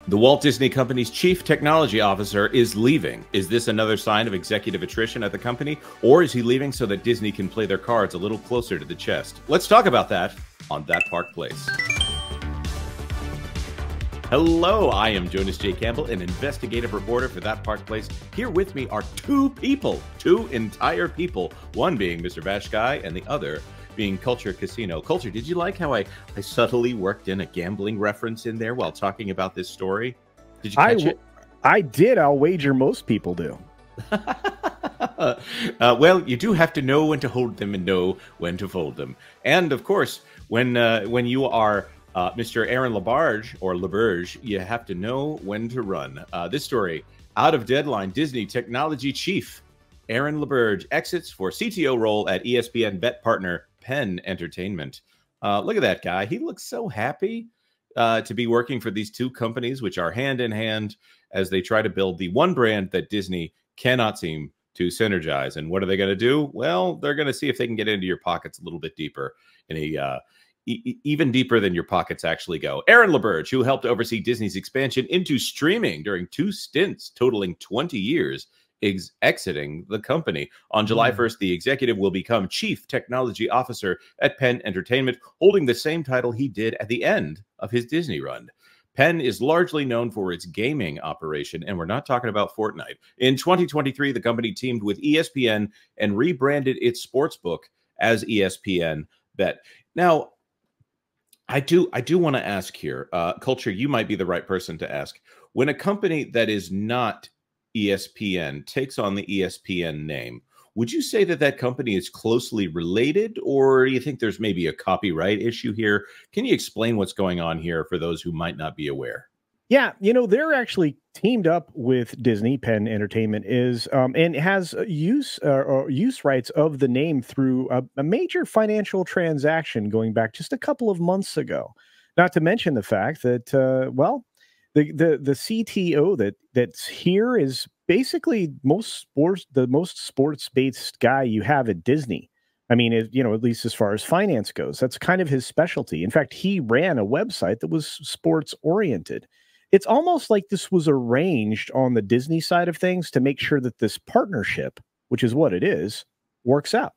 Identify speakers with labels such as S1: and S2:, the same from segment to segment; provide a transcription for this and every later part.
S1: The Walt Disney Company's chief technology officer is leaving. Is this another sign of executive attrition at the company, or is he leaving so that Disney can play their cards a little closer to the chest? Let's talk about that on That Park Place. Hello, I am Jonas J. Campbell, an investigative reporter for That Park Place. Here with me are two entire people, one being Mr. Vash Sky and the other being Culture Casino. Culture, did you like how I subtly worked in a gambling reference in there while talking about this story? Did you catch it?
S2: I did. I'll wager most people do.
S1: Well, you do have to know when to hold them and know when to fold them. And of course, when you are Mr. Aaron LaBerge or LaBerge, you have to know when to run. This story, out of deadline, Disney technology chief Aaron LaBerge exits for CTO role at ESPN bet partner Penn Entertainment. Look at that guy. He looks so happy to be working for these two companies, which are hand in hand as they try to build the one brand that Disney cannot seem to synergize. And what are they going to do? Well, they're going to see if they can get into your pockets a little bit deeper, in a even deeper than your pockets actually go. Aaron LaBerge, who helped oversee Disney's expansion into streaming during 2 stints totaling 20 years, is exiting the company. On July 1st, the executive will become Chief Technology Officer at Penn Entertainment, holding the same title he did at the end of his Disney run. Penn is largely known for its gaming operation, and we're not talking about Fortnite. In 2023, the company teamed with ESPN and rebranded its sportsbook as ESPN Bet. Now, I do want to ask here, Culture, you might be the right person to ask. When a company that is not ESPN takes on the ESPN name, would you say that that company is closely related, or do you think there's maybe a copyright issue here? Can you explain what's going on here for those who might not be aware?
S2: Yeah, they're actually teamed up with Disney. Penn Entertainment is and has use rights of the name through a major financial transaction going back just a couple of months ago. Not to mention the fact that the CTO that's here is basically the most sports-based guy you have at Disney. I mean, at least as far as finance goes, that's kind of his specialty. In fact, he ran a website that was sports-oriented. It's almost like this was arranged on the Disney side of things to make sure that this partnership, which is what it is, works out.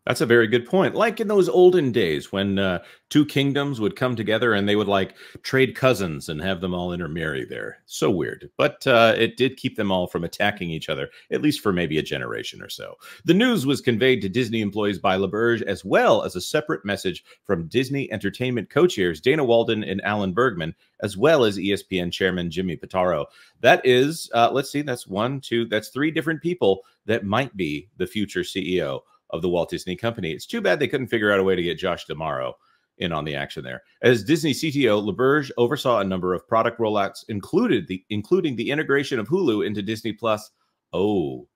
S1: That's a very good point. Like in those olden days when two kingdoms would come together and they would like trade cousins and have them all intermarry there. So weird. But it did keep them all from attacking each other, at least for maybe a generation or so. The news was conveyed to Disney employees by LaBerge, as well as a separate message from Disney Entertainment co-chairs Dana Walden and Alan Bergman, as well as ESPN chairman Jimmy Pitaro. That is, let's see, that's 3 different people that might be the future CEO of the Walt Disney Company. It's too bad they couldn't figure out a way to get Josh D'Amaro in on the action there. As Disney CTO, LaBerge oversaw a number of product rollouts, including the integration of Hulu into Disney Plus. Oh,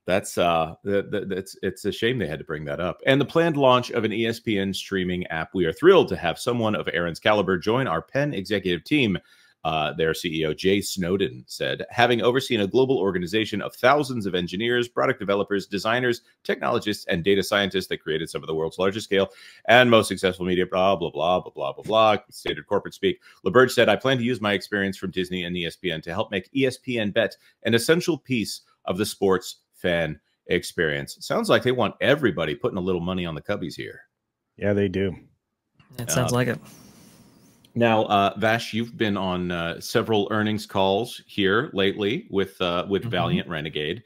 S1: it's a shame they had to bring that up. And the planned launch of an ESPN streaming app. We are thrilled to have someone of Aaron's caliber join our Penn executive team. Their CEO, Jay Snowden, said, having overseen a global organization of thousands of engineers, product developers, designers, technologists, and data scientists that created some of the world's largest scale and most successful media, blah, blah, blah, blah, blah, blah, blah, stated corporate speak. LaBerge said, I plan to use my experience from Disney and ESPN to help make ESPN Bet an essential piece of the sports fan experience. Sounds like they want everybody putting a little money on the Cubbies here.
S2: Yeah, they do.
S3: It sounds like it.
S1: Now, Vash, you've been on several earnings calls here lately with Valiant Renegade.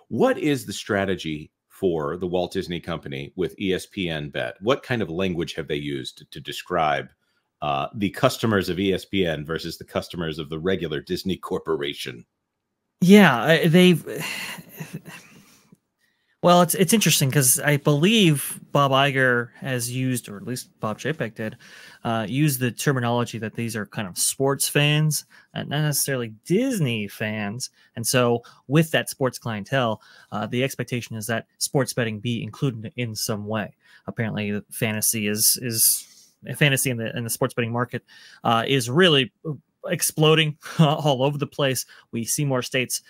S1: What is the strategy for the Walt Disney Company with ESPN Bet? What kind of language have they used to describe the customers of ESPN versus the customers of the regular Disney Corporation?
S3: Yeah, well, it's interesting because I believe Bob Iger has used, or at least Bob Chapek did, use the terminology that these are kind of sports fans, not necessarily Disney fans. And so with that sports clientele, the expectation is that sports betting be included in some way. Apparently, fantasy fantasy in the sports betting market is really exploding all over the place. We see more states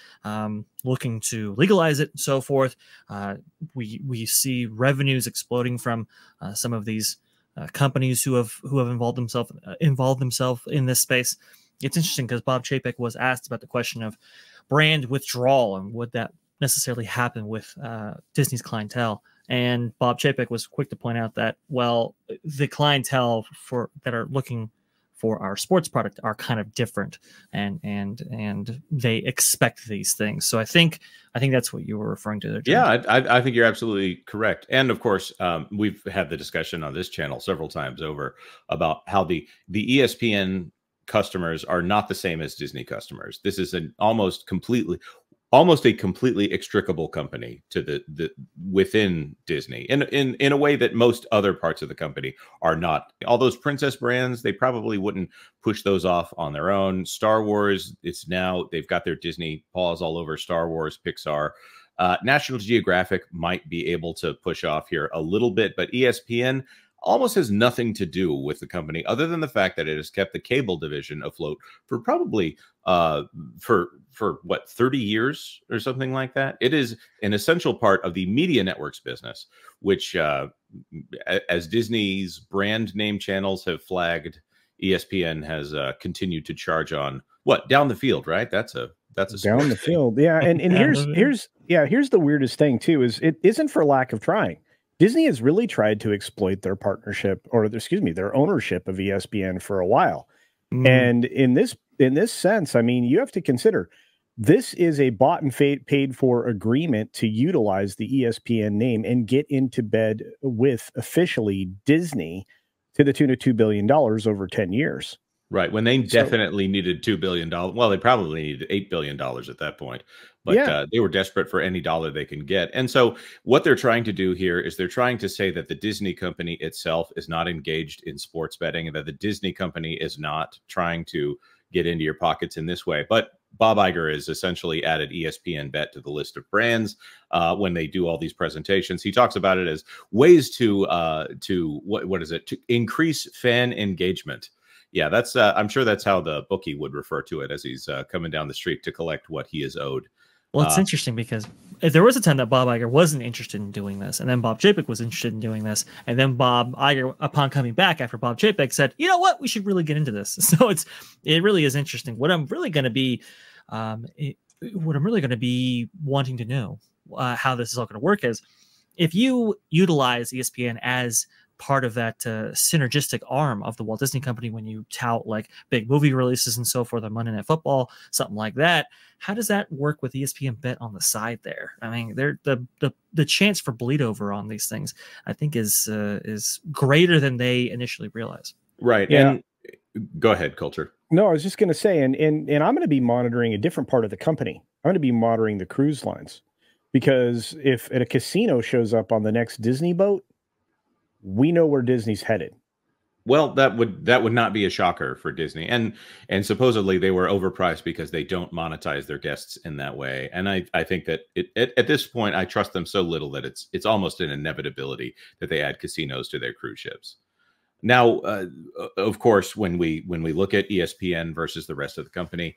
S3: looking to legalize it and so forth. We see revenues exploding from some of these companies who have involved themselves in this space. it's interesting because Bob Chapek was asked about the question of brand withdrawal and would that necessarily happen with Disney's clientele. And Bob Chapek was quick to point out that, well, the clientele that are looking for our sports product are kind of different, and they expect these things. So I think that's what you were referring to there, James.
S1: Yeah, I think you're absolutely correct. And of course, we've had the discussion on this channel several times over about how the ESPN customers are not the same as Disney customers. This is an almost a completely extricable company to the within Disney in a way that most other parts of the company are not. All those princess brands, they probably wouldn't push those off on their own. Star Wars, they've got their Disney paws all over Star Wars, Pixar. National Geographic might be able to push off here a little bit, but ESPN almost has nothing to do with the company other than the fact that it has kept the cable division afloat for probably for what, 30 years or something like that. It is an essential part of the media networks business, which as Disney's brand name channels have flagged, ESPN has continued to charge on down the field, right? That's a
S2: down the field. Yeah. And here's the weirdest thing too, is it isn't for lack of trying. Disney has really tried to exploit their partnership, or their ownership of ESPN for a while. And in this sense, I mean, you have to consider this is a bought and paid for agreement to utilize the ESPN name and get into bed with officially Disney to the tune of $2 billion over 10 years.
S1: Right. When they definitely needed $2 billion. Well, they probably needed $8 billion at that point. But they were desperate for any dollar they can get. And so what they're trying to do here is they're trying to say that the Disney company itself is not engaged in sports betting and that the Disney company is not trying to get into your pockets in this way. But Bob Iger has essentially added ESPN Bet to the list of brands when they do all these presentations. He talks about it as ways to increase fan engagement. Yeah, that's I'm sure that's how the bookie would refer to it as he's coming down the street to collect what he is owed.
S3: Well, it's interesting because there was a time that Bob Iger wasn't interested in doing this, and then Bob Chapek was interested in doing this, and then Bob Iger, upon coming back after Bob Chapek, said, "You know what? We should really get into this." So it really is interesting. What I'm really going to be wanting to know how this is all going to work is if you utilize ESPN as part of that synergistic arm of the Walt Disney Company when you tout like big movie releases and so forth on Monday Night Football, something like that. How does that work with ESPN Bet on the side there? I mean, the chance for bleed over on these things, I think, is greater than they initially realize.
S1: Right. Yeah. And go ahead, Culture.
S2: No, I was just going to say, and I'm going to be monitoring a different part of the company. I'm going to be monitoring the cruise lines, because if a casino shows up on the next Disney boat, we know where Disney's headed.
S1: Well, that would not be a shocker for Disney, and supposedly they were overpriced because they don't monetize their guests in that way. And I think that at this point, I trust them so little that it's almost an inevitability that they add casinos to their cruise ships. Now, of course, when we look at ESPN versus the rest of the company,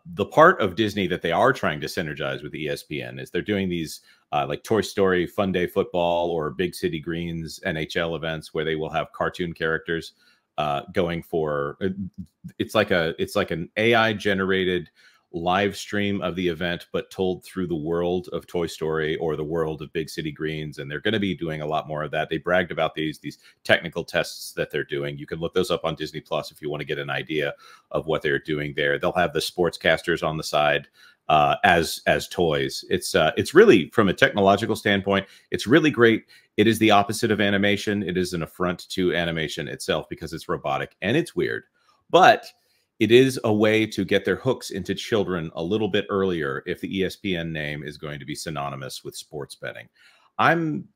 S1: the part of Disney that they are trying to synergize with ESPN is they're doing these like Toy Story Fun Day Football or Big City Greens NHL events where they will have cartoon characters going for it's like an AI generated live stream of the event, but told through the world of Toy Story or the world of Big City Greens. And they're going to be doing a lot more of that. They bragged about these technical tests that they're doing. You can look those up on Disney Plus if you want to get an idea of what they're doing there. They'll have the sportscasters on the side as toys. It's really, from a technological standpoint, it's really great. It is the opposite of animation. It is an affront to animation itself because it's robotic and it's weird, but it is a way to get their hooks into children a little bit earlier if the ESPN name is going to be synonymous with sports betting. I'm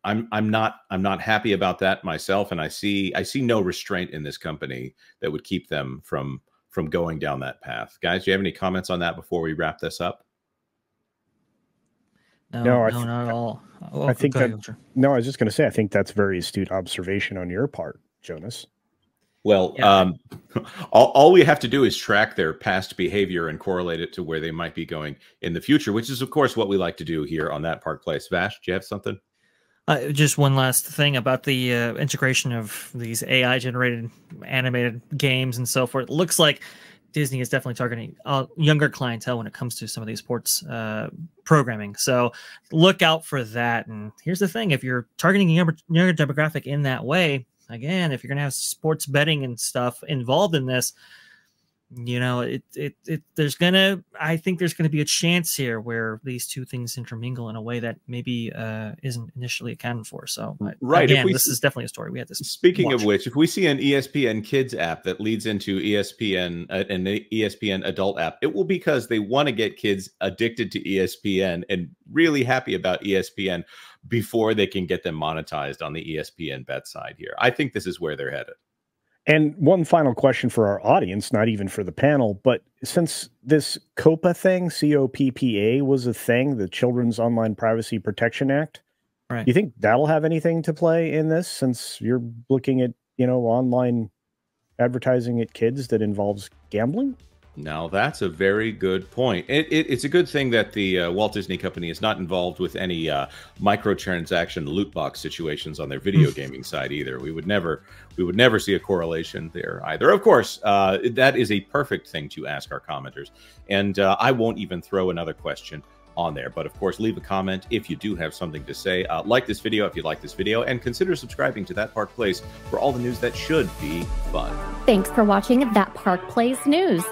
S1: not happy about that myself, and I see no restraint in this company that would keep them from going down that path. Guys, do you have any comments on that before we wrap this up?
S3: No, not at all.
S2: I was just going to say, I think that's very astute observation on your part, Jonas.
S1: Well, yeah. All we have to do is track their past behavior and correlate it to where they might be going in the future, which is, of course, what we like to do here on That Park Place. Vash, do you have something?
S3: Just one last thing about the integration of these AI-generated animated games and so forth. It looks like Disney is definitely targeting younger clientele when it comes to some of these sports programming. So look out for that. And here's the thing: if you're targeting a younger demographic in that way, again, if you're going to have sports betting and stuff involved in this, you know, I think there's gonna be a chance here where these two things intermingle in a way that maybe isn't initially accounted for. So
S1: right,
S3: again, this is definitely a story we had to
S1: speaking
S3: watch.
S1: of which, if we see an ESPN Kids app that leads into ESPN, an ESPN adult app, it will be because they want to get kids addicted to ESPN and really happy about ESPN before they can get them monetized on the ESPN bet side here. I think this is where they're headed.
S2: And one final question for our audience, not even for the panel, but since this COPPA thing, COPPA, was a thing, the Children's Online Privacy Protection Act,
S3: right?
S2: Do you think that'll have anything to play in this, since you're looking at, you know, online advertising at kids that involves gambling?
S1: Now, that's a very good point. It's a good thing that the Walt Disney Company is not involved with any microtransaction loot box situations on their video gaming side either. We would never see a correlation there either. Of course, that is a perfect thing to ask our commenters, and I won't even throw another question on there. But of course, leave a comment if you do have something to say. Like this video if you like this video, and consider subscribing to That Park Plays for all the news that should be fun.
S4: Thanks for watching That Park Plays News.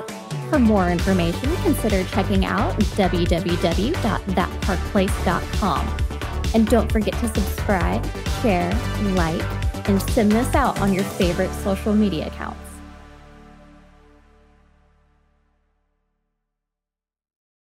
S4: For more information, consider checking out www.thatparkplace.com. And don't forget to subscribe, share, like, and send this out on your favorite social media accounts.